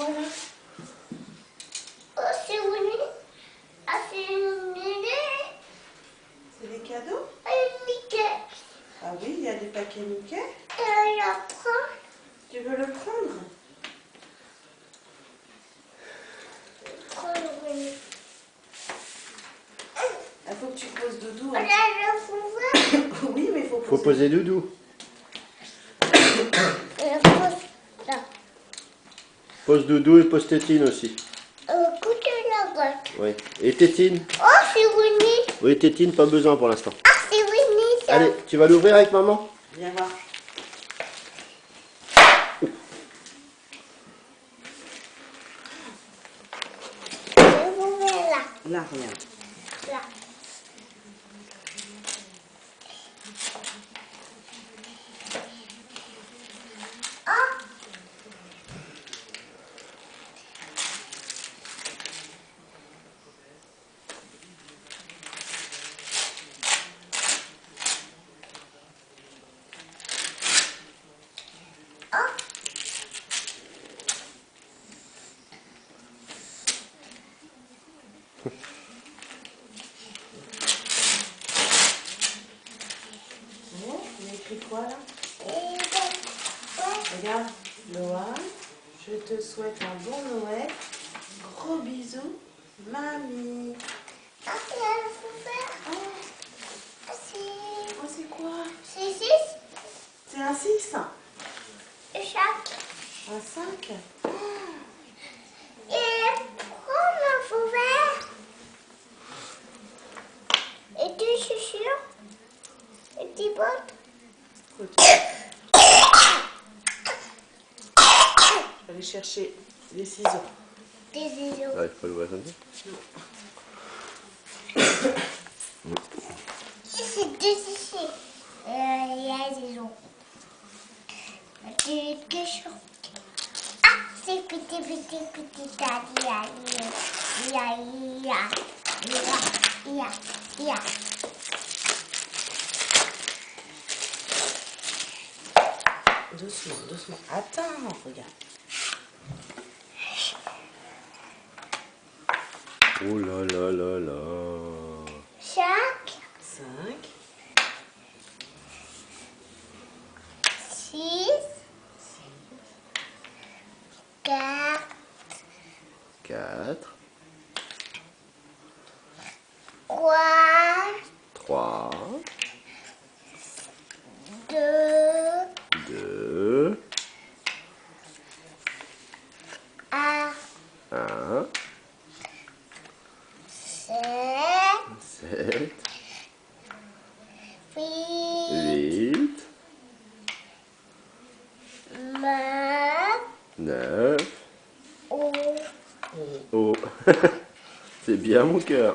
quoi là? Oh, c'est une... Ah, c'est une idée. C'est des cadeaux? Un Mickey. Ah oui, il y a des paquets Mickey. Et la prend. Tu veux le prendre? Prendre une... Il faut que tu poses Doudou. On a le pouvoir. Oui, mais il Faut faut poser Doudou. Et la pose là. Pose Doudou et pose Tétine aussi. Écoute la boîte. Oui. Et Tétine? Oh, c'est Winnie. Oui, Tétine, pas besoin pour l'instant. Ah, c'est Winnie, ça. Allez, tu vas l'ouvrir avec maman? Viens voir. Je vous mets là. Là, regarde. Là. Ah. Ah. Bon, il y a écrit quoi là? Et ouais. Regarde, Loa, je te souhaite un bon Noël. Gros bisous, mamie. Ah, c'est un pouvoir. Ah, c'est... Oh, c'est quoi? C'est 6. C'est un 6? Chaque. Un 5? Et prends ma poubelle. Et deux chaussures. Et des bottes. Je vais aller chercher les ciseaux. Des ciseaux. Ouais, faut l'ouvrir comme ça. C'est deux ici. Il y a des os. Deux chaussures. Ah, c'est petit. Ya. Doucement, doucement. Attends, regarde. Oh là là là là. Chaque 5, 6, 4, 4, 3, 3, 2, 2, 1, 1, 7, 7, 8, 8, 9, 9. oh, Oh, c'est bien mon cœur.